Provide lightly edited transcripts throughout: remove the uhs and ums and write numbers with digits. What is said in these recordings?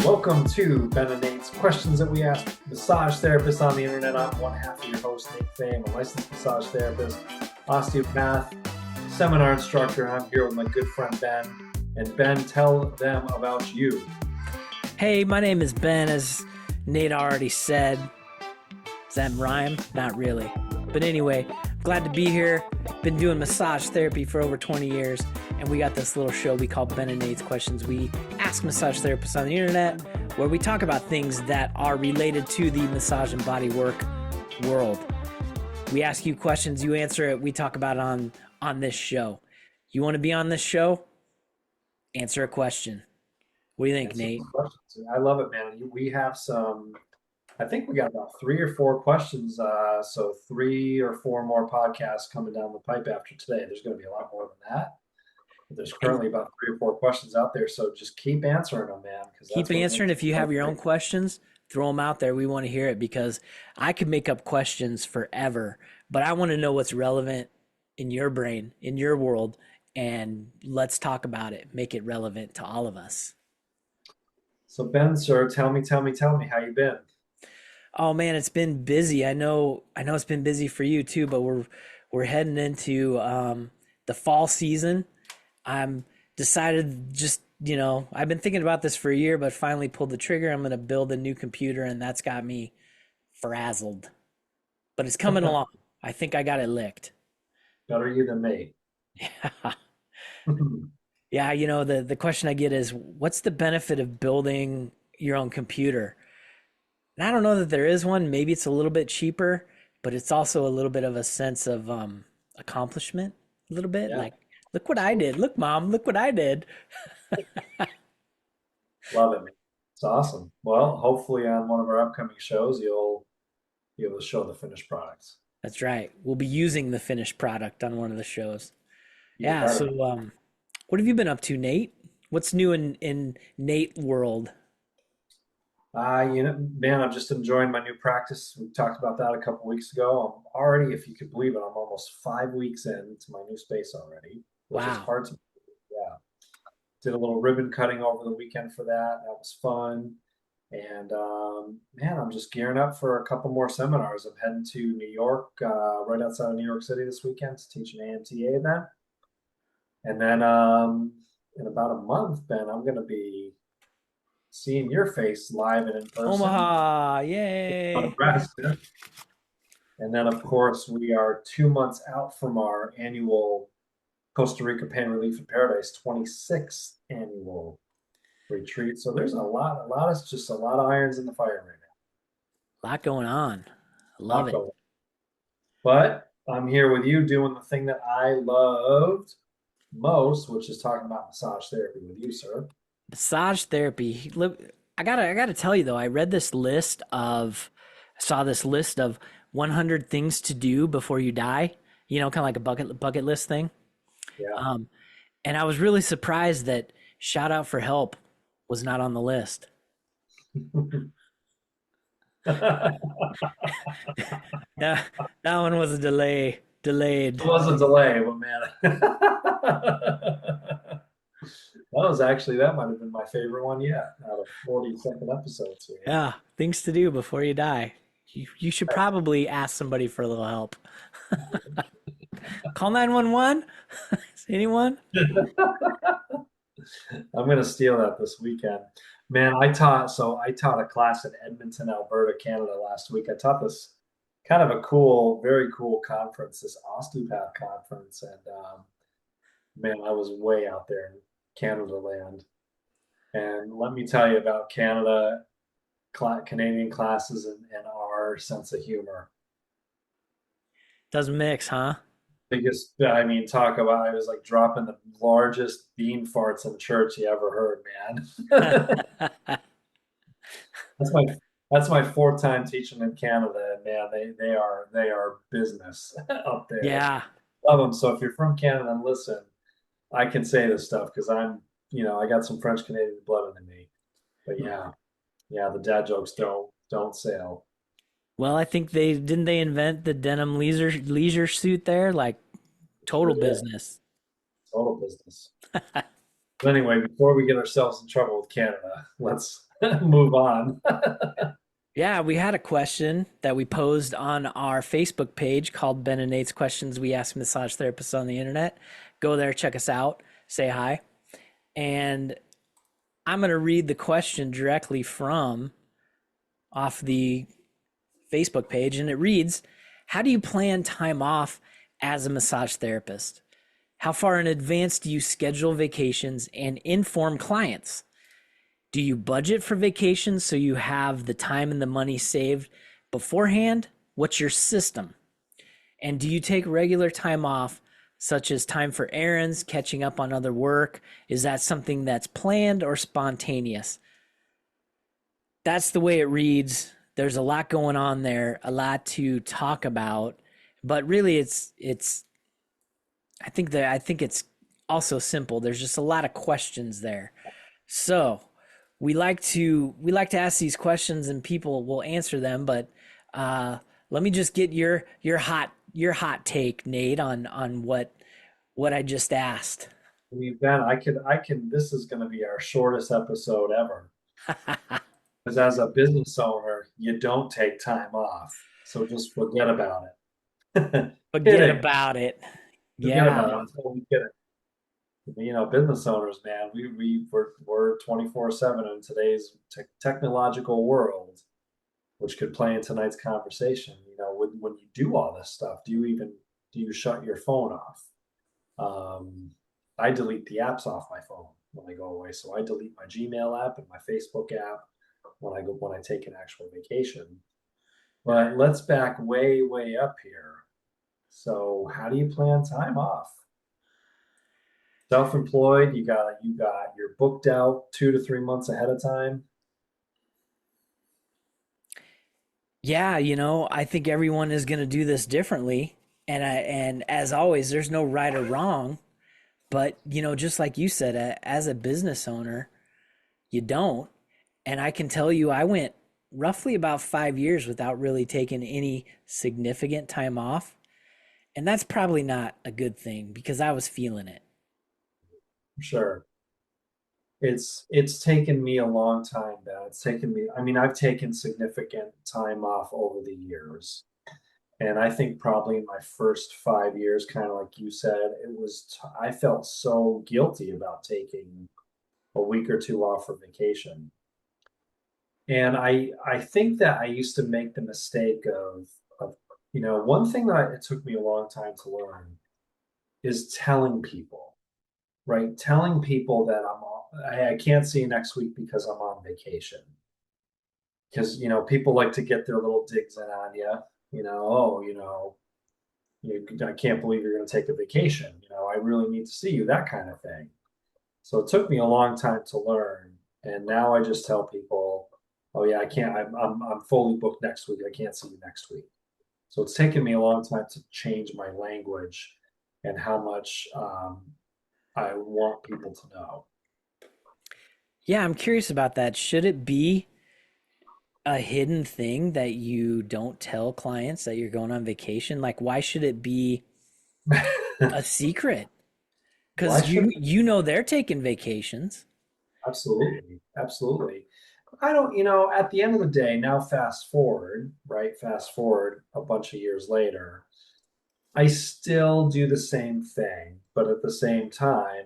Welcome to Ben and Nate's Questions That We Ask Massage Therapists on the Internet. I'm one half of your host, Nate Fay. I'm a licensed massage therapist, osteopath, seminar instructor, and I'm here with my good friend Ben. And Ben, tell them about you. Hey, my name is Ben, as Nate already said. Does that rhyme? Not really. But anyway, glad to be here. Been doing massage therapy for over 20 years, and we got this little show we call Ben and Nate's Questions. We ask massage therapists on the internet where we talk about things that are related to the massage and body work world. We ask you questions, you answer it, we talk about it on this show. You want to be on this show? Answer a question. What do you think, Nate? I love it, man. We have I think we got about 3 or 4 questions. So 3 or 4 more podcasts coming down the pipe after today. There's going to be a lot more than that. But there's currently about 3 or 4 questions out there. So just keep answering them, man. Keep answering. If you have your own questions, throw them out there. We want to hear it because I could make up questions forever, but I want to know what's relevant in your brain, in your world, and let's talk about it. Make it relevant to all of us. So Ben, sir, tell me how you been? Oh man, it's been busy. I know it's been busy for you too, but we're heading into the fall season. I'm decided I've been thinking about this for a year, but finally pulled the trigger. I'm going to build a new computer, and that's got me frazzled. But it's coming along. I think I got it licked. Better you than me. Yeah. Yeah, the question I get is, what's the benefit of building your own computer? And I don't know that there is one. Maybe it's a little bit cheaper, but it's also a little bit of a sense of accomplishment, a little bit. Yeah. Like, look what I did. Look, Mom, look what I did. Love it. It's awesome. Well, hopefully on one of our upcoming shows, you'll be able to show the finished products. That's right. We'll be using the finished product on one of the shows. Yeah. So what have you been up to, Nate? What's new in Nate world? Man, I'm just enjoying my new practice. We talked about that a couple weeks ago. I'm already, if you could believe it, I'm almost 5 weeks into my new space already, which is hard to believe. Yeah. Did a little ribbon cutting over the weekend for that. That was fun. And man, I'm just gearing up for a couple more seminars. I'm heading to New York, right outside of New York City this weekend to teach an AMTA event. And then in about a month, Ben, I'm going to be seeing your face live and in person. Omaha, yay! And then, of course, we are 2 months out from our annual Costa Rica Pain Relief in Paradise 26th annual retreat. So there's a lot of irons in the fire right now. A lot going on. I love it. But I'm here with you doing the thing that I loved most, which is talking about massage therapy with you, sir. Massage therapy. I gotta tell you though, I saw this list of 100 things to do before you die. Kind of like a bucket list thing. Yeah. And I was really surprised that shout out for help was not on the list. Yeah, that one was delayed. It was a delay, but man. That might have been my favorite one yet out of 40-second episodes. Yeah, things to do before you die. You should probably ask somebody for a little help. Call 911. Anyone? I'm gonna steal that this weekend. Man, I taught a class in Edmonton, Alberta, Canada last week. I taught this kind of a very cool conference, this osteopath conference, and man, I was way out there in Canada land. And let me tell you about Canadian classes and our sense of humor. Doesn't mix, huh? Talk about, I was like dropping the largest bean farts in church you ever heard, man. That's my 4th time teaching in Canada, and man, they are business up there. Yeah. Love them. So if you're from Canada and listen, I can say this stuff because I got some French Canadian blood in me. But yeah, the dad jokes don't sail. Well, I think they invent the denim leisure suit there, like total business. Total business. But anyway, before we get ourselves in trouble with Canada, let's move on. Yeah, we had a question that we posed on our Facebook page called Ben and Nate's Questions We Ask Massage Therapists on the Internet. Go there, check us out, say hi. And I'm going to read the question directly from off the Facebook page. And it reads, how do you plan time off as a massage therapist? How far in advance do you schedule vacations and inform clients? Do you budget for vacations so you have the time and the money saved beforehand? What's your system? And do you take regular time off, such as time for errands, catching up on other work? Is that something that's planned or spontaneous? That's the way it reads. There's a lot going on there, a lot to talk about, but really I think it's also simple. There's just a lot of questions there. So, we like to ask these questions and people will answer them, but let me just get your hot take, Nate, on what I just asked. I mean, Ben, I can. This is going to be our shortest episode ever. Because as a business owner, you don't take time off, so just forget about it. Forget Kidding. about it. Forget Yeah. about it. I'm totally kidding. Business owners, man, we're 24/7 in today's technological world, which could play in tonight's conversation. When you do all this stuff, do you shut your phone off? I delete the apps off my phone when I go away. So I delete my Gmail app and my Facebook app when I take an actual vacation. But let's back way, way up here. So how do you plan time off? Self-employed, you're booked out 2 to 3 months ahead of time. Yeah, I think everyone is going to do this differently. And as always, there's no right or wrong, but just like you said, as a business owner, you don't. And I can tell you, I went roughly about 5 years without really taking any significant time off. And that's probably not a good thing because I was feeling it. Sure. It's taken me a long time, Ben. It's taken me, I mean, I've taken significant time off over the years. And I think probably in my first 5 years, kind of like you said, I felt so guilty about taking a week or two off for vacation. And I think that I used to make the mistake of one thing that it took me a long time to learn is telling people, right? Telling people that I can't see you next week because I'm on vacation. Because people like to get their little digs in on you. Oh, I can't believe you're going to take a vacation. I really need to see you, that kind of thing. So it took me a long time to learn, and now I just tell people, "Oh yeah, I can't. I'm fully booked next week. I can't see you next week." So it's taken me a long time to change my language and how much I want people to know. Yeah, I'm curious about that. Should it be a hidden thing that you don't tell clients that you're going on vacation? Like, why should it be a secret? Why Because should you know they're taking vacations. absolutely, absolutely. I don't, at the end of the day, now fast forward, right? Fast forward a bunch of years later, I still do the same thing, but at the same time,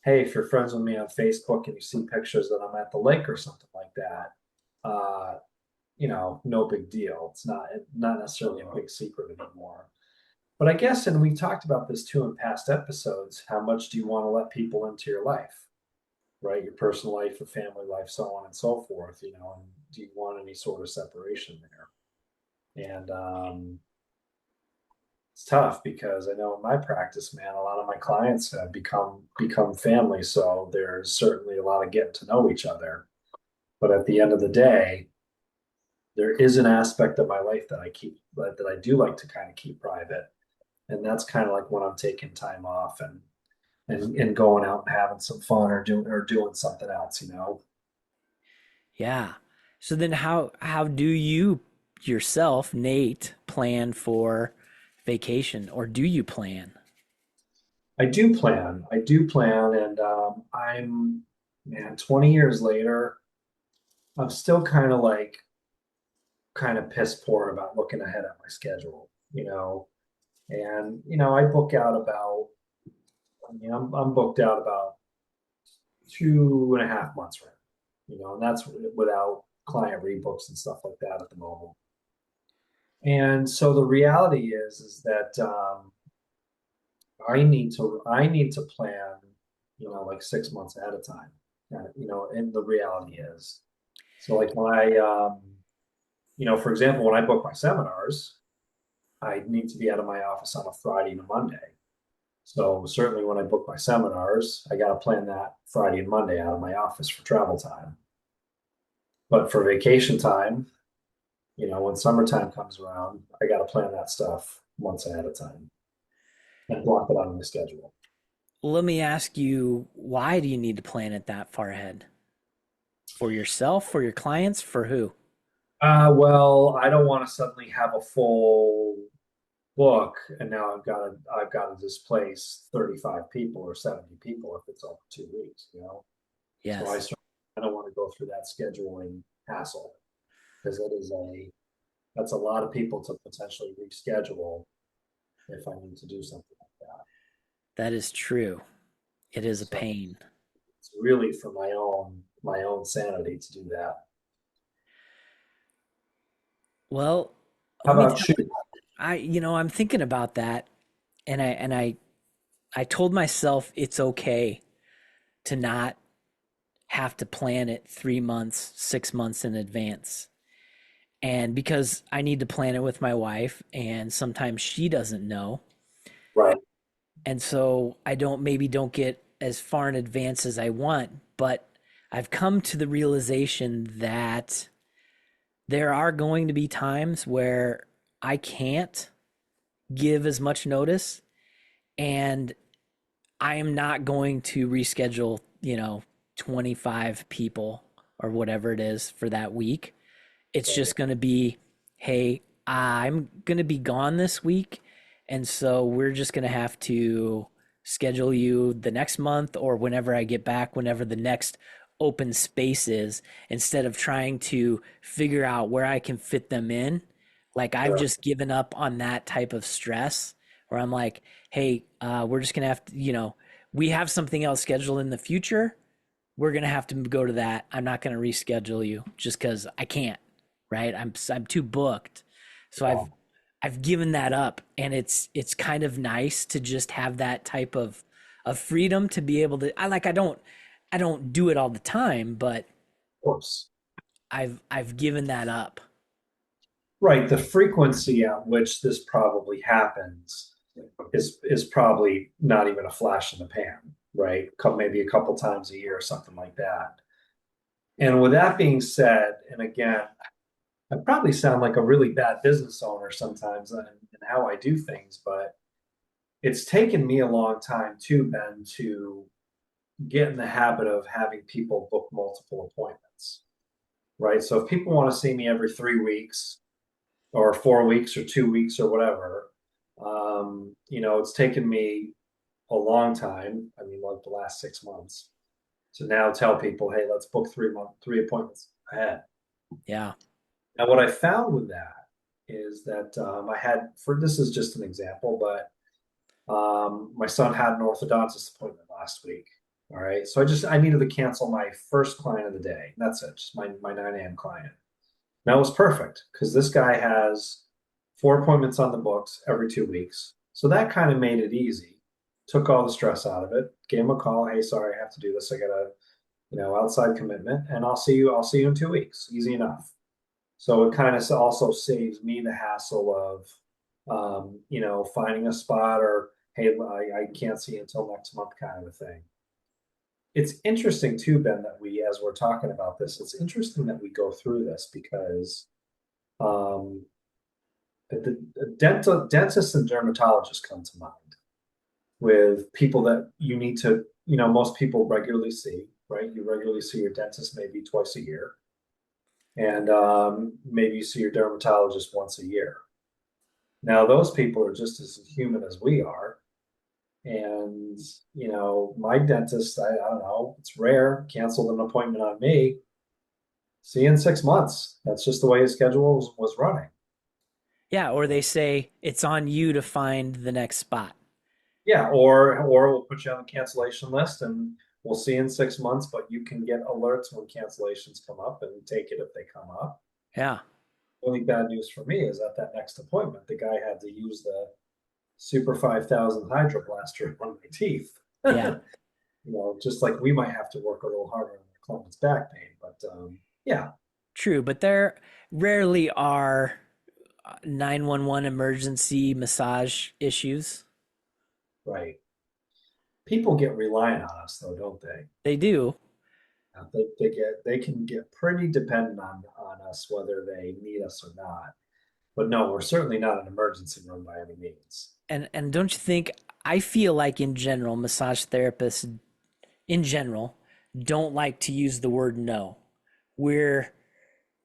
hey, if you're friends with me on Facebook and you see pictures that I'm at the lake or something like that, uh, no big deal. It's not necessarily a big secret anymore. But I guess, and we talked about this too in past episodes, how much do you want to let people into your life, right? Your personal life, your family life, so on and so forth, and do you want any sort of separation there? And it's tough because I know in my practice, man, a lot of my clients have become family. So there's certainly a lot of getting to know each other. But at the end of the day, there is an aspect of my life that I do like to kind of keep private. And that's kind of like when I'm taking time off and going out and having some fun or doing something else. Yeah. So then how do you yourself, Nate, plan for vacation, or do you plan? I do plan, and I'm man, 20 years later. I'm still kind of piss poor about looking ahead at my schedule, and I book out about, I mean, I'm booked out about 2.5 months right now, and that's without client rebooks and stuff like that at the moment. And so the reality is that I need to plan, like 6 months ahead of time. And the reality is, so like when for example, when I book my seminars, I need to be out of my office on a Friday and a Monday. So certainly when I book my seminars, I got to plan that Friday and Monday out of my office for travel time. But for vacation time, when summertime comes around, I got to plan that stuff months ahead of time and block it out on my schedule. Let me ask you, why do you need to plan it that far ahead? For yourself, for your clients, for who? Well, I don't want to suddenly have a full book and now I've got to displace 35 people or 70 people if it's over 2 weeks. So Yes, I don't want to go through that scheduling hassle because that's a lot of people to potentially reschedule if I need to do something like that. that is true. It is a So pain. it's really for my own sanity to do that. Well, How let me about tell you? you, I'm thinking about that, and I told myself it's okay to not have to plan it 3 months, 6 months in advance. And because I need to plan it with my wife, and sometimes she doesn't know. Right. And so I don't get as far in advance as I want, but I've come to the realization that there are going to be times where I can't give as much notice, and I am not going to reschedule, 25 people or whatever it is for that week. It's Right. just going to be, hey, I'm going to be gone this week. And so we're just going to have to schedule you the next month or whenever I get back, whenever the next open space is, instead of trying to figure out where I can fit them in. Like I've Sure. just given up on that type of stress where I'm like, hey, we're just going to have to, we have something else scheduled in the future. We're going to have to go to that. I'm not going to reschedule you just because I can't, right? I'm too booked. So Yeah. I've given that up, and it's kind of nice to just have that type of freedom to be able to. I don't do it all the time, but Of course. I've given that up. Right. The frequency at which this probably happens is probably not even a flash in the pan, right? Maybe a couple times a year or something like that. And with that being said, and again, I probably sound like a really bad business owner sometimes in how I do things, but it's taken me a long time too, Ben, to get in the habit of having people book multiple appointments, right? So if people want to see me every 3 weeks or 4 weeks or 2 weeks or whatever, it's taken me a long time. I mean, like the last 6 months to now tell people, hey, let's book 3 appointments ahead. Yeah. Now, what I found with that is that I had, for this is just an example, but my son had an orthodontist appointment last week. All right. So I needed to cancel my first client of the day. That's it, just my 9 a.m. client. That was perfect because this guy has 4 appointments on the books every 2 weeks. So that kind of made it easy. Took all the stress out of it. Gave him a call. Hey, sorry, I have to do this. I got a, outside commitment, and I'll see you in 2 weeks. Easy enough. So it kind of also saves me the hassle of, finding a spot or, hey, I can't see you until next month kind of a thing. It's interesting too, Ben, that as we're talking about this, it's interesting that we go through this because um, the dentists and dermatologists come to mind with people that you need to, most people regularly see, right? You regularly see your dentist maybe twice a year, and maybe you see your dermatologist once a year. Now, those people are just as human as we are. And, my dentist, I don't know, it's rare, canceled an appointment on me. See you in 6 months. That's just the way his schedule was running. Yeah, or they say it's on you to find the next spot. Yeah, or we'll put you on the cancellation list and we'll see you in 6 months, but you can get alerts when cancellations come up and take it if they come up. Yeah. The only bad news for me is at that next appointment, the guy had to use the Super 5000 Hydro Blaster on my teeth. Yeah. Just like we might have to work a little harder on the client's back pain, but yeah, True, but there rarely are 911 emergency massage issues. right. People get reliant on us though, don't they? They do. They can get pretty dependent on us whether they need us or not. But no, we're certainly not an emergency room by any means. And don't you think I feel like in general massage therapists in general don't like to use the word no. We're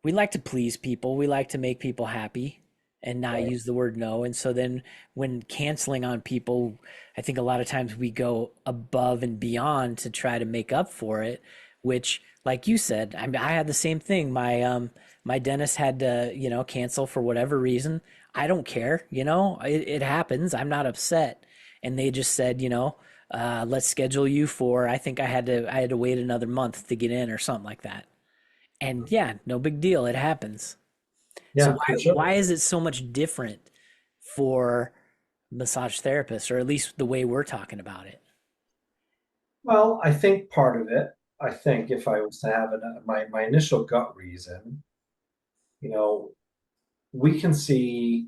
we like to please people. We like to make people happy and not Right. use the word no. And so then when canceling on people, I think a lot of times we go above and beyond to try to make up for it, which like you said, I mean, I had the same thing. My dentist had to, cancel for whatever reason. I don't care, it happens. I'm not upset. And they just said, let's schedule you for, I think I had to wait another month to get in or something like that. And yeah, no big deal. It happens. So Yeah, for why sure. is it so much different for massage therapists, or at least the way we're talking about it? Well, I think part of it, I think if I was to have my initial gut reason, you know, we can see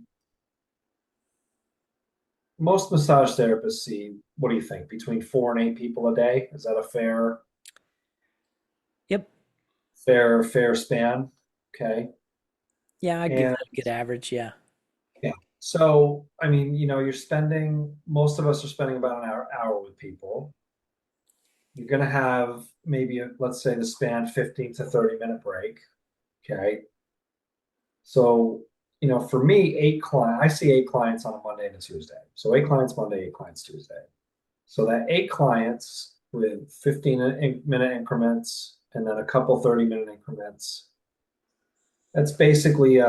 most massage therapists see, what do you think, between 4 and 8 people a day? Is that a Yep. fair span? Okay. Yeah, I'd give And that a good average. Yeah. yeah. So, I mean, most of us are spending about an hour with people. You're going to have maybe, let's say, the span 15 to 30-minute break. Okay. So, for me, I see 8 clients on a Monday and a Tuesday. So 8 clients Monday, 8 clients Tuesday. So that 8 clients with 15-minute increments and then a couple 30-minute increments. That's basically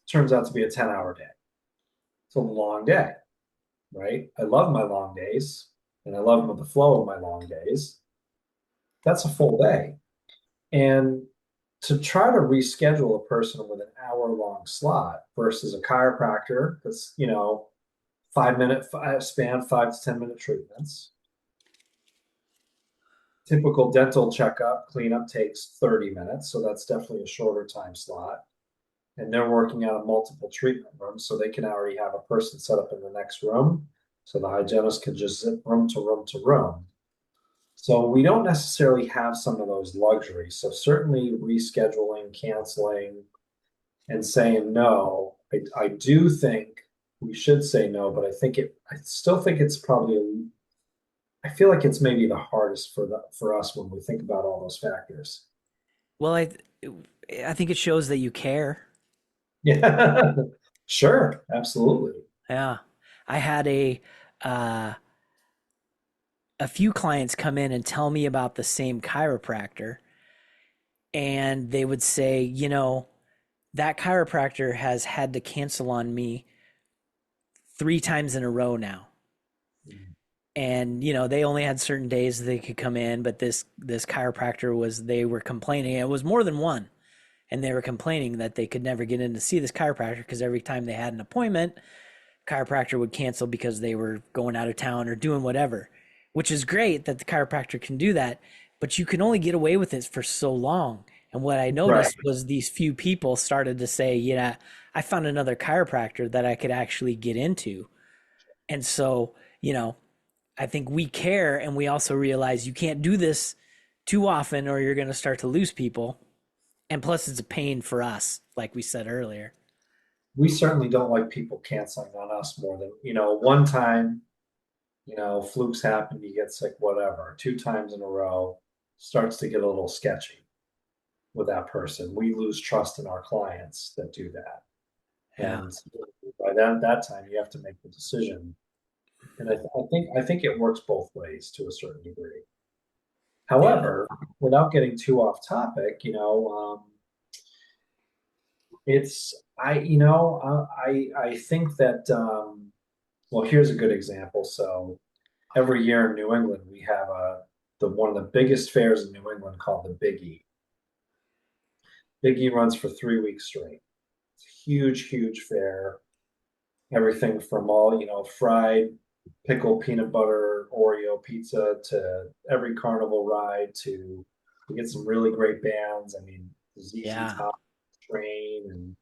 turns out to be a 10-hour day. It's a long day, right? I love my long days and I love the flow of my long days. That's a full day. And to try to reschedule a person with an hour-long slot versus a chiropractor that's, 5-minute span, 5 to 10 minute treatments. Typical dental checkup, cleanup takes 30 minutes, so that's definitely a shorter time slot. And they're working out of multiple treatment rooms, so they can already have a person set up in the next room. So the hygienist can just zip room to room to room. So we don't necessarily have some of those luxuries. So certainly rescheduling, canceling, and saying no. I do think we should say no, but I still think it's probably I feel like it's maybe the hardest for us when we think about all those factors. Well, I think it shows that you care. Yeah, sure, absolutely. Yeah. I had uh, a few clients come in and tell me about the same chiropractor, and they would say, that chiropractor has had to cancel on me 3 times in a row now. And they only had certain days they could come in, but this chiropractor they were complaining, it was more than one, and they were complaining that they could never get in to see this chiropractor because every time they had an appointment, chiropractor would cancel because they were going out of town or doing whatever, which is great that the chiropractor can do that, but you can only get away with it for so long. And what I Right. noticed was these few people started to say, yeah, I found another chiropractor that I could actually get into. And so, I think we care, and we also realize you can't do this too often or you're going to start to lose people. And plus, it's a pain for us, like we said earlier. We certainly don't like people canceling on us more than, one time, flukes happen, you get sick, whatever. 2 times in a row starts to get a little sketchy with that person. We lose trust in our clients that do that. Yeah. And by that time, you have to make the decision. And I think it works both ways to a certain degree. Yeah. However, without getting too off topic, it's I think that well, here's a good example. So every year in New England, we have the one of the biggest fairs in New England called the Big E. Big E runs for 3 weeks straight. It's a huge, huge fair. Everything from all, fried pickle peanut butter Oreo pizza to every carnival ride to we get some really great bands. I mean, ZZ Yeah. Top, Train, and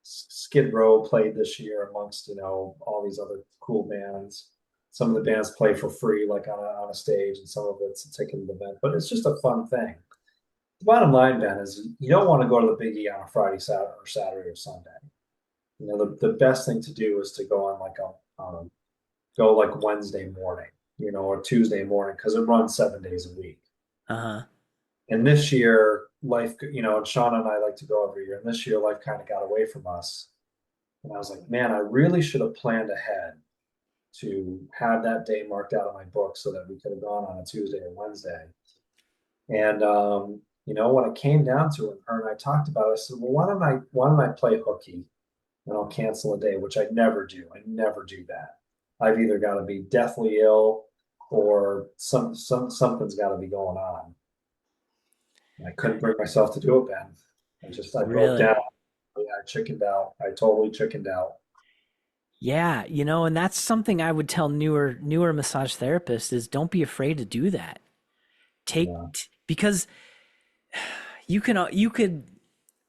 Skid Row played this year amongst, all these other cool bands. Some of the bands play for free, like on a stage, and some of it's a ticketed event, but it's just a fun thing. The bottom line, Ben, is you don't want to go to the Big E on a Friday, Saturday or Sunday. The best thing to do is to go on like go like Wednesday morning, or Tuesday morning, because it runs 7 days a week. Uh-huh. And this year, life, and Sean and I like to go every year. And this year, life kind of got away from us. And I was like, man, I really should have planned ahead to have that day marked out in my book so that we could have gone on a Tuesday or Wednesday. And when it came down to it, her and I talked about it. I said, well, why don't I play hooky and I'll cancel a day, which I never do. I never do that. I've either got to be deathly ill or something's got to be going on. And I couldn't bring myself to do it, Ben. I broke Really? down. Yeah, I chickened out. I totally chickened out. Yeah, and that's something I would tell newer massage therapists is don't be afraid to do that. Yeah. Because you could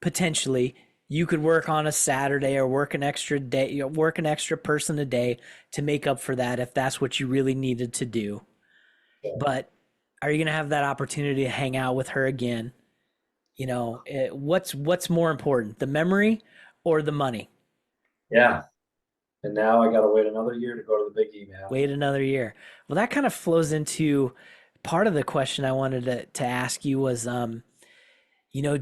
potentially you could work on a Saturday or work an extra day, work an extra person a day to make up for that if that's what you really needed to do. Yeah. But are you going to have that opportunity to hang out with her again? What's more important, the memory or the money? Yeah. And now I got to wait another year to go to the Big E, man. Wait another year. Well, that kind of flows into part of the question I wanted to ask you was, do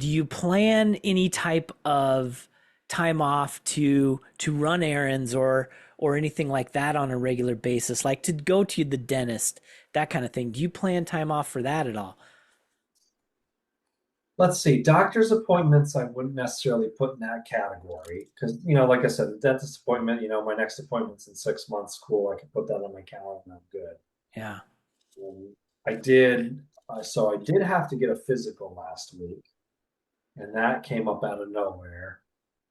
you plan any type of time off to run errands or anything like that on a regular basis, like to go to the dentist, that kind of thing? Do you plan time off for that at all? Let's see. Doctor's appointments, I wouldn't necessarily put in that category because, like I said, the dentist appointment, my next appointment's in 6 months. Cool. I can put that on my calendar and I'm good. Yeah. I did. So I did have to get a physical last week, and that came up out of nowhere.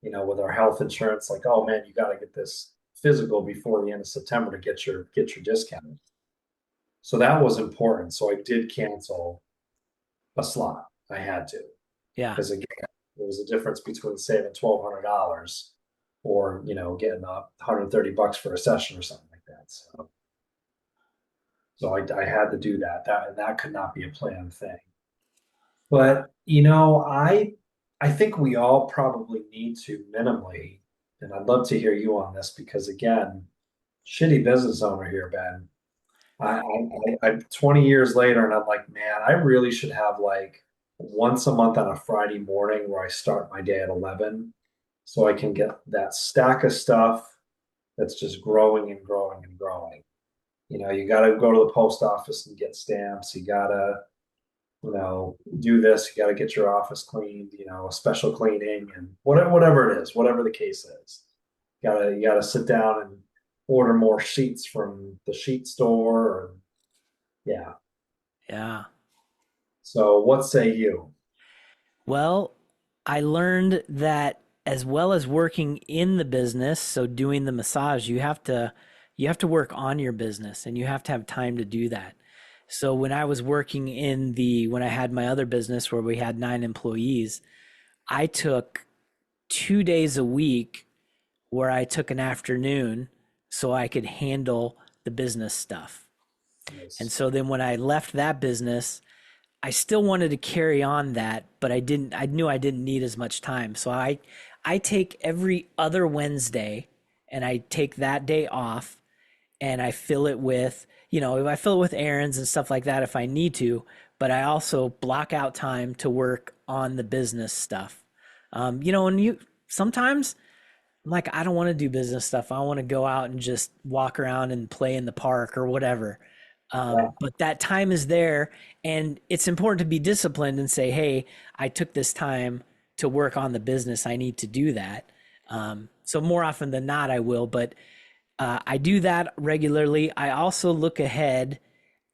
With our health insurance, like, oh man, you got to get this physical before the end of September to get your discount. So that was important. So I did cancel a slot. I had to Yeah. because again, there was a difference between saving $1,200 or getting $130 for a session or something like that. So I had to do that. That could not be a planned thing. But I think we all probably need to minimally, and I'd love to hear you on this because again, shitty business owner here, Ben. I'm 20 years later, and I'm like, man, I really should have like once a month on a Friday morning where I start my day at 11, so I can get that stack of stuff that's just growing and growing and growing. You got to go to the post office and get stamps. You got to do this. You got to get your office cleaned, a special cleaning and whatever it is, whatever the case is. You gotta sit down and order more sheets from the sheet store. Yeah. Yeah. So what say you? Well, I learned that as well as working in the business, so doing the massage, you have to work on your business and you have to have time to do that. So when I was working when I had my other business where we had 9 employees, I took 2 days a week where I took an afternoon so I could handle the business stuff. And Yes. so then when I left that business, I still wanted to carry on that, but I knew I didn't need as much time. So I take every other Wednesday and I take that day off and I fill it with, I fill it with errands and stuff like that if I need to, but I also block out time to work on the business stuff. And sometimes I'm like, I don't want to do business stuff. I want to go out and just walk around and play in the park or whatever. Yeah. But that time is there, and it's important to be disciplined and say, hey, I took this time to work on the business. I need to do that. So more often than not, I will, but I do that regularly. I also look ahead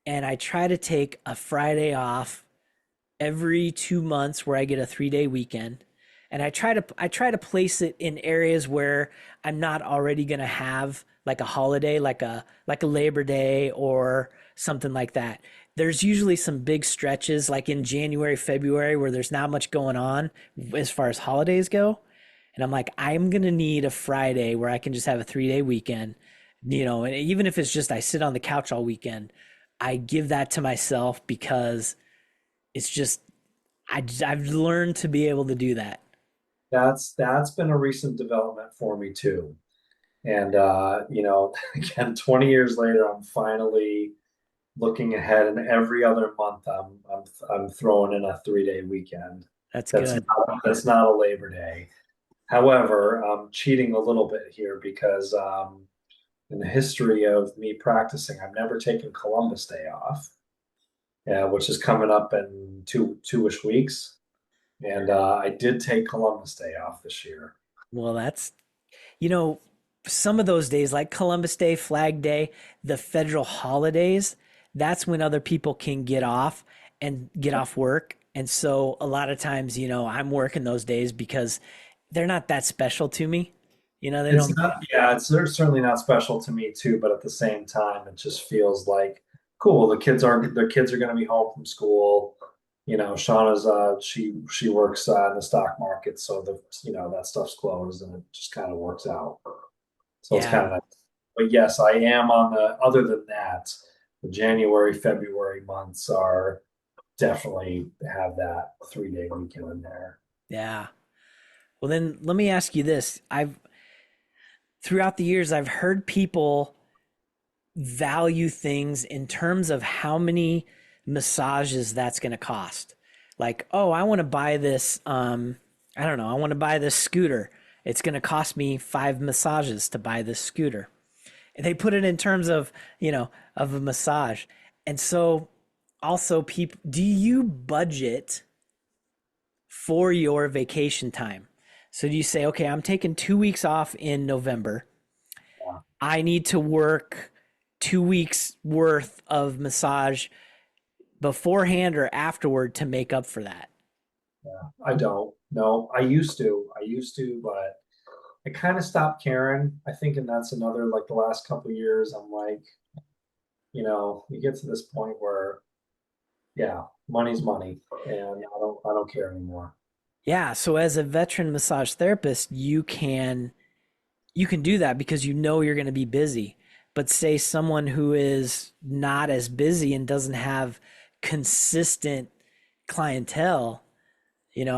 and I try to take a Friday off every 2 months where I get a 3 day weekend. And I try to place it in areas where I'm not already gonna have like a holiday, like a Labor Day or something like that. There's usually some big stretches like in January, February where there's not much going on as far as holidays go. And I'm like, I'm gonna need a Friday where I can just have a 3 day weekend, and even if it's just I sit on the couch all weekend, I give that to myself because it's just I've learned to be able to do that. That's been a recent development for me too. And again, 20 years later, I'm finally looking ahead, and every other month I'm throwing in a 3 day weekend. That's That's good. not a Labor Day. However, I'm cheating a little bit here because in the history of me practicing, I've never taken Columbus Day off, which is coming up in two-ish weeks. And I did take Columbus Day off this year. Well, that's you know some of those days like Columbus Day, Flag Day, the federal holidays, that's when other people can get off and get off work. And so a lot of times, I'm working those days because they're not that special to me. They It's don't. not, yeah, it's they're certainly not special to me too, but at the same time, it just feels like cool. The kids are going to be home from school. Shauna's she works in the stock market, so that stuff's closed, and it just kind of works out. So it's Yeah. kind of nice. But yes, I am on the. Other than that, the January, February months are definitely have that 3 day weekend in there. Yeah. Well, then let me ask you this. I've throughout the years I've heard people value things in terms of how many massages that's going to cost. Like, oh, I want to buy this I don't know, I want to buy this scooter. It's going to cost me 5 massages to buy this scooter. And they put it in terms of a massage. And so also people, do you budget for your vacation time? So do you say, okay, I'm taking 2 weeks off in November. Yeah, I need to work 2 weeks worth of massage beforehand or afterward to make up for that. yeah. I don't. No, I used to. But I kind of stopped caring. I think, and that's another like the last couple of years. I'm like, you get to this point where, yeah, money's money, and I don't care anymore. Yeah, so as a veteran massage therapist, you can do that because you're going to be busy. But say someone who is not as busy and doesn't have consistent clientele,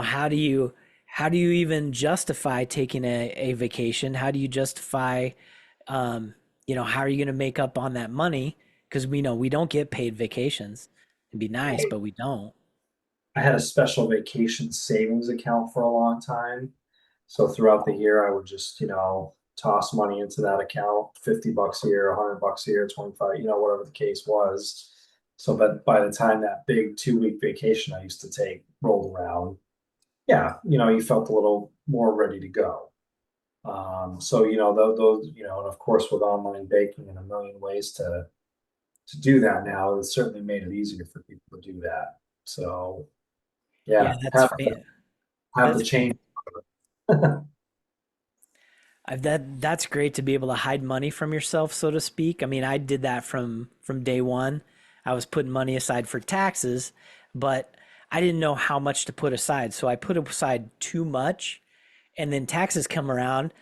how do you even justify taking a vacation? How do you justify how are you going to make up on that money? Because we know we don't get paid vacations. It'd be nice, but we don't. I had a special vacation savings account for a long time. So throughout the year, I would just, toss money into that account, $50 a year, $100 a year, 25, whatever the case was. So that by the time that big 2 week vacation I used to take rolled around, yeah, you felt a little more ready to go. So, those, and of course, with online baking and a million ways to do that now, it's certainly made it easier for people to do that. So, Yeah, yeah, have the that's change. that's great to be able to hide money from yourself, so to speak. I mean, I did that from day one. I was putting money aside for taxes, but I didn't know how much to put aside. So I put aside too much, and then taxes come around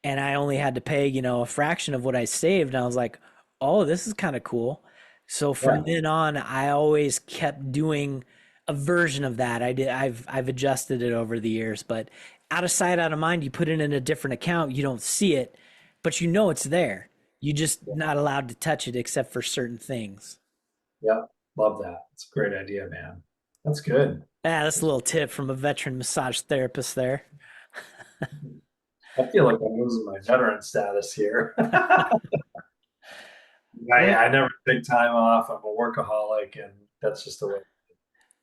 and I only had to pay, a fraction of what I saved. And I was like, "Oh, this is kind of cool." So from Yeah. then on, I always kept doing a version of that. I've adjusted it over the years, but out of sight, out of mind, you put it in a different account, you don't see it, but it's there. You just not allowed to touch it except for certain things. Yeah, love that. It's a great idea, man. That's good. Ah, that's a little tip from a veteran massage therapist there. I feel like I'm losing my veteran status here. I never take time off. I'm a workaholic, and that's just the way.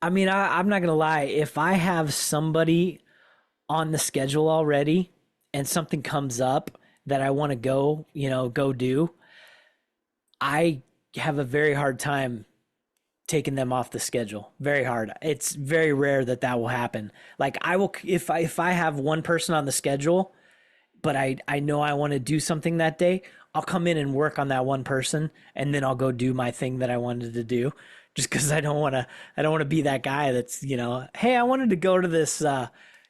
I mean, I'm not gonna lie. If I have somebody on the schedule already and something comes up that I want to go, go do, I have a very hard time taking them off the schedule. Very hard. It's very rare that that will happen. Like I will, if I have one person on the schedule, but I know I want to do something that day, I'll come in and work on that one person, and then I'll go do my thing that I wanted to do. Just because I don't want to be that guy that's hey, I wanted to go to this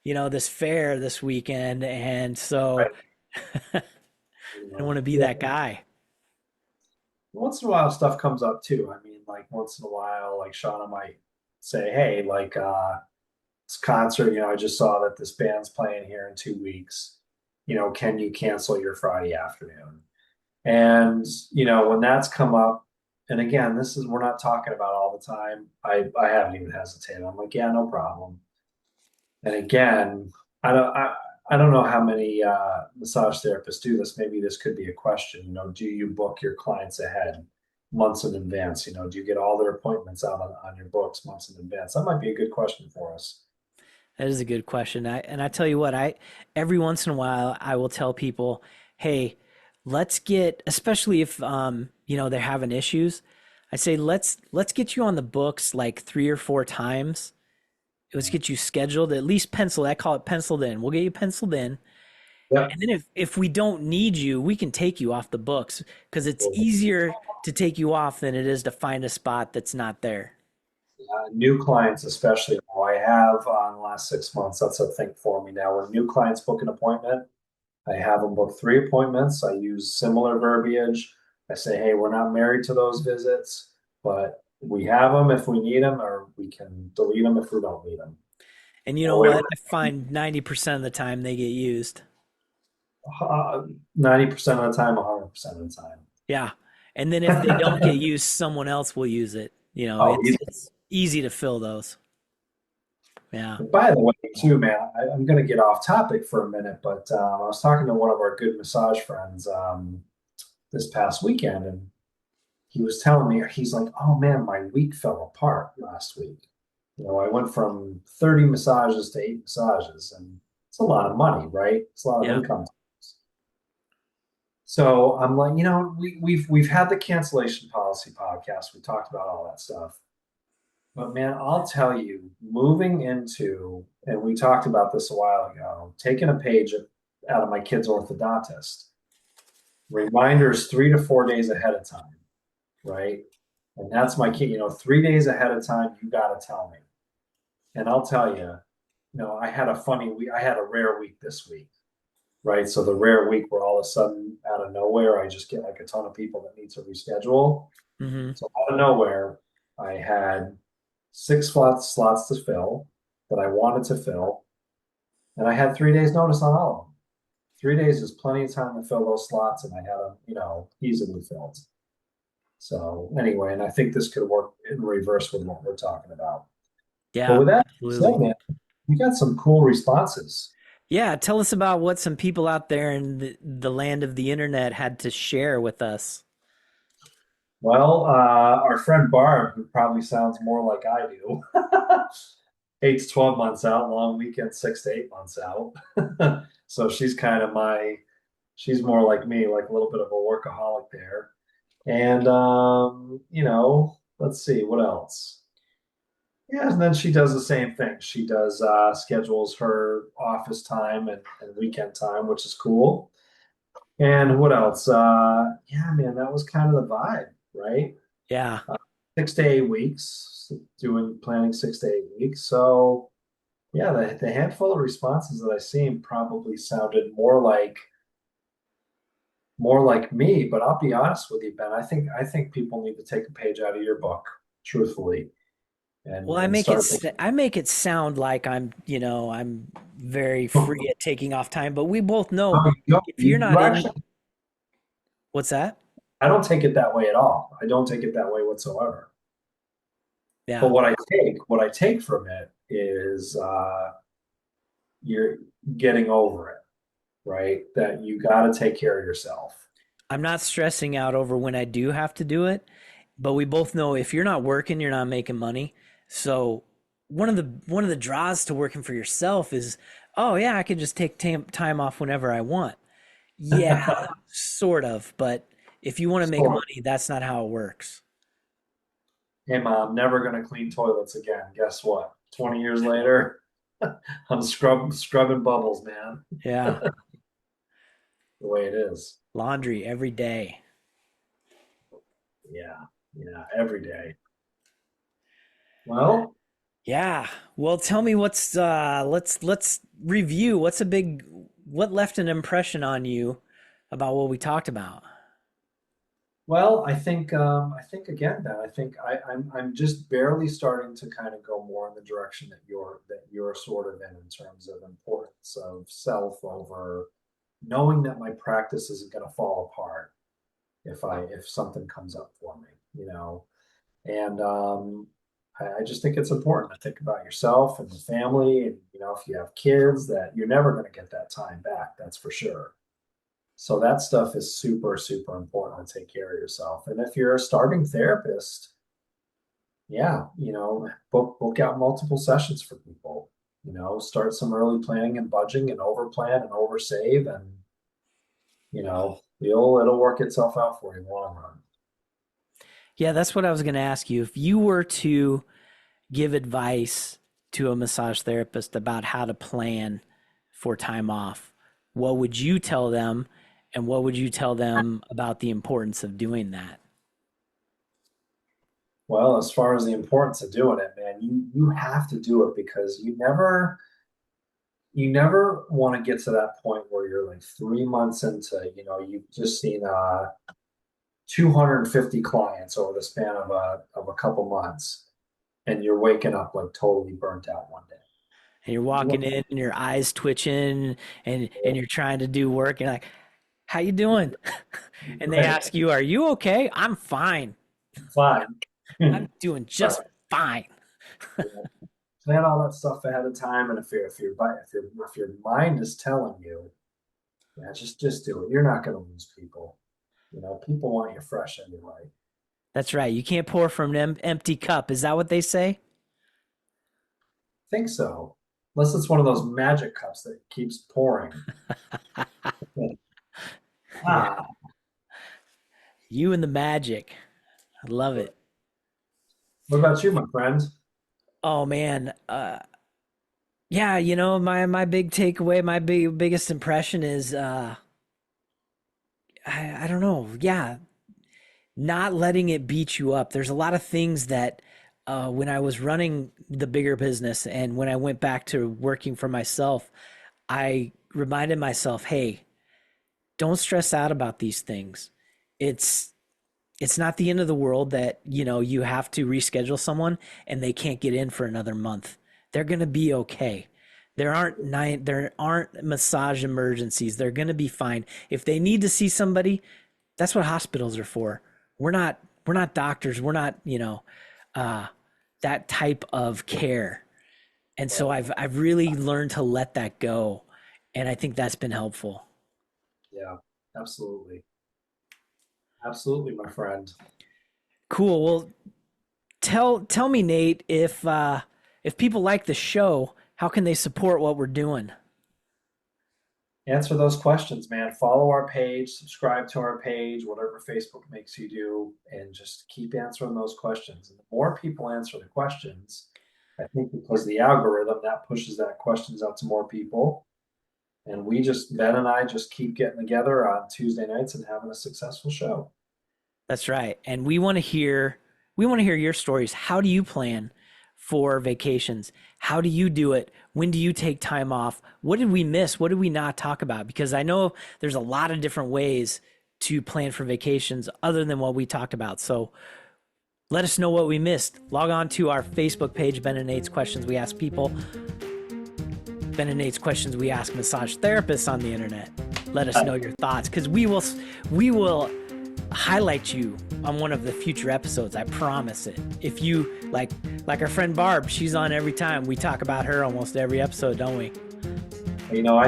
this fair this weekend, and so Right? I You don't know? want to be Yeah. that guy. Once in a while, stuff comes up too. I mean, like once in a while, like Shauna might say, "Hey, like this concert, I just saw that this band's playing here in 2 weeks. Can you cancel your Friday afternoon?" And when that's come up, and again, this is we're not talking about all the time. I haven't even hesitated. I'm like, yeah, no problem. And again, I don't I, I don't know how many massage therapists do this. Maybe this could be a question. Do you book your clients ahead, months in advance? Do you get all their appointments out on your books months in advance? That might be a good question for us. That is a good question. I tell you what, I every once in a while I will tell people, "Hey, let's get especially if they're having issues. I say let's get you on the books like 3 or 4 times. Let's get you scheduled, at least penciled. I call it penciled in. We'll get you penciled in. Yep. And then if we don't need you, we can take you off the books because it's easier to take you off than it is to find a spot that's not there." New clients, especially now, I have in the last 6 months. That's a thing for me now. When new clients book an appointment, I have them book 3 appointments. I use similar verbiage. I say, hey, we're not married to those visits, but we have them if we need them, or we can delete them if we don't need them. And you That know way, what? I find 90% of the time they get used. 90% of the time, 100% of the time. Yeah. And then if they don't get used, someone else will use it. Oh, It's easy to fill those. Yeah. by the way, too, man, I'm going to get off topic for a minute, but I was talking to one of our good massage friends this past weekend, and he was telling me, he's like, oh man, my week fell apart last week. I went from 30 massages to 8 massages, and it's a lot of money, right? It's a lot of Yeah. income. So I'm like, we've had the cancellation policy podcast. We talked about all that stuff. But man, I'll tell you, moving into, and we talked about this a while ago, taking a page out of my kid's orthodontist, reminders 3 to 4 days ahead of time, right? And that's my key, 3 days ahead of time, you got to tell me. And I'll tell you, I had a funny week. I had a rare week this week, right? So the rare week where all of a sudden, out of nowhere, I just get like a ton of people that need to reschedule. Hmm. So out of nowhere, I had 6 slots to fill that I wanted to fill, and I had 3 days notice on all of them. 3 days is plenty of time to fill those slots, and I had them, easily filled. So anyway, and I think this could work in reverse with what we're talking about. But Yeah, with that said, absolutely. man, we got some cool responses. Yeah. Tell us about what some people out there in the land of the internet had to share with us. Well, our friend Barb, who probably sounds more like I do, 8 to 12 months out, long weekend, 6 to 8 months out. So she's more like me, like a little bit of a workaholic there. And let's see what else. Yeah, and then she does the same thing. She does schedules her office time and weekend time, which is cool. And what else? Yeah, man, that was kind of the vibe, right? Yeah. 6 to 8 weeks, doing planning 6 to 8 weeks. So yeah, the handful of responses that I seen probably sounded more like me, but I'll be honest with you, Ben. I think people need to take a page out of your book, truthfully, and Well, I and make it start thinking. I make it sound like I'm very free at taking off time, but we both know No, you, don't- if you're you not you in, actually, what's that? I don't take it that way at all. I don't take it that way whatsoever. But Yeah. what I take from it is you're getting over it, right? That you got to take care of yourself. I'm not stressing out over when I do have to do it, but we both know if you're not working, you're not making money. So one of the draws to working for yourself is, oh yeah, I can just take time off whenever I want. Yeah, sort of, but if you want to make So, money, that's not how it works. hey mom, never gonna clean toilets again. Guess what? 20 years later, I'm scrubbing bubbles, man. Yeah, The way it is. laundry every day. Yeah, yeah, every day. Well, Yeah. Well, tell me let's review. What left an impression on you about what we talked about? well, I think again, Ben, I think I'm just barely starting to kind of go more in the direction that you're sort of in terms of importance of self over knowing that my practice isn't going to fall apart if something comes up for me, and I just think it's important to think about yourself and the family, and if you have kids, that you're never going to get that time back. That's for sure. So that stuff is super, super important to take care of yourself. And if you're a starting therapist, yeah, book out multiple sessions for people. Start some early planning and budgeting and over plan and over save, and it'll work itself out for you in the long run. Yeah, that's what I was going to ask you. If you were to give advice to a massage therapist about how to plan for time off, what would you tell them? And what would you tell them about the importance of doing that? Well, as far as the importance of doing it, man, you have to do it because you never want to get to that point where you're like 3 months into, you've just seen 250 clients over the span of a couple months, and you're waking up like totally burnt out one day. And you're walking in and your eyes twitching and you're trying to do work and like, how you doing? And they Right. ask you, are you okay? I'm fine. Fine. I'm doing just fine. Plan all that stuff ahead of time, and if your mind is telling you, yeah, just do it. You're not going to lose people. People want you fresh anyway. That's right. You can't pour from an empty cup. Is that what they say? Think so, unless it's one of those magic cups that keeps pouring. Yeah. Ah, You and the magic. I love it. what about you, my friend? Oh man. Yeah, my big takeaway, my biggest impression is I don't know. Yeah, not letting it beat you up. There's a lot of things that when I was running the bigger business and when I went back to working for myself, I reminded myself, hey, don't stress out about these things. It's it's not the end of the world that, you have to reschedule someone and they can't get in for another month. They're going to be okay. There aren't massage emergencies. They're going to be fine. If they need to see somebody, that's what hospitals are for. We're not doctors. We're not, uh, that type of care. And so I've really learned to let that go. And I think that's been helpful. Yeah, absolutely. Absolutely, my friend. Cool. Well, tell me, Nate, if people like the show, how can they support what we're doing? Answer those questions, man. Follow our page, subscribe to our page, whatever Facebook makes you do, and just keep answering those questions. And the more people answer the questions, I think because the algorithm that pushes that questions out to more people. And Ben and I just keep getting together on Tuesday nights and having a successful show. That's right. And we want to hear your stories. How do you plan for vacations? How do you do it? When do you take time off? What did we miss? What did we not talk about? Because I know there's a lot of different ways to plan for vacations other than what we talked about. So let us know what we missed. Log on to our Facebook page, Ben and Nate's Questions We Ask People. Ben and Nate's Questions We Ask Massage Therapists on the internet. Let us know your thoughts because we will highlight you on one of the future episodes. I promise it. If you like our friend Barb, she's on every time. We talk about her almost every episode, don't we? I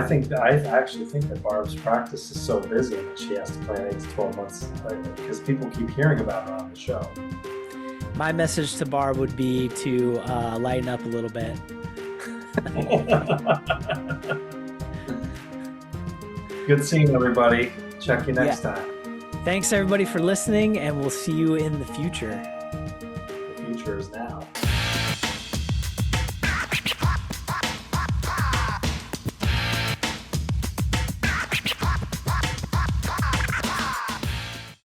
actually think that Barb's practice is so busy that she has to plan 8 to 12 months because people keep hearing about her on the show. My message to Barb would be to lighten up a little bit. Good seeing everybody. Check you next time. Thanks everybody for listening, and we'll see you in the future. The future is now.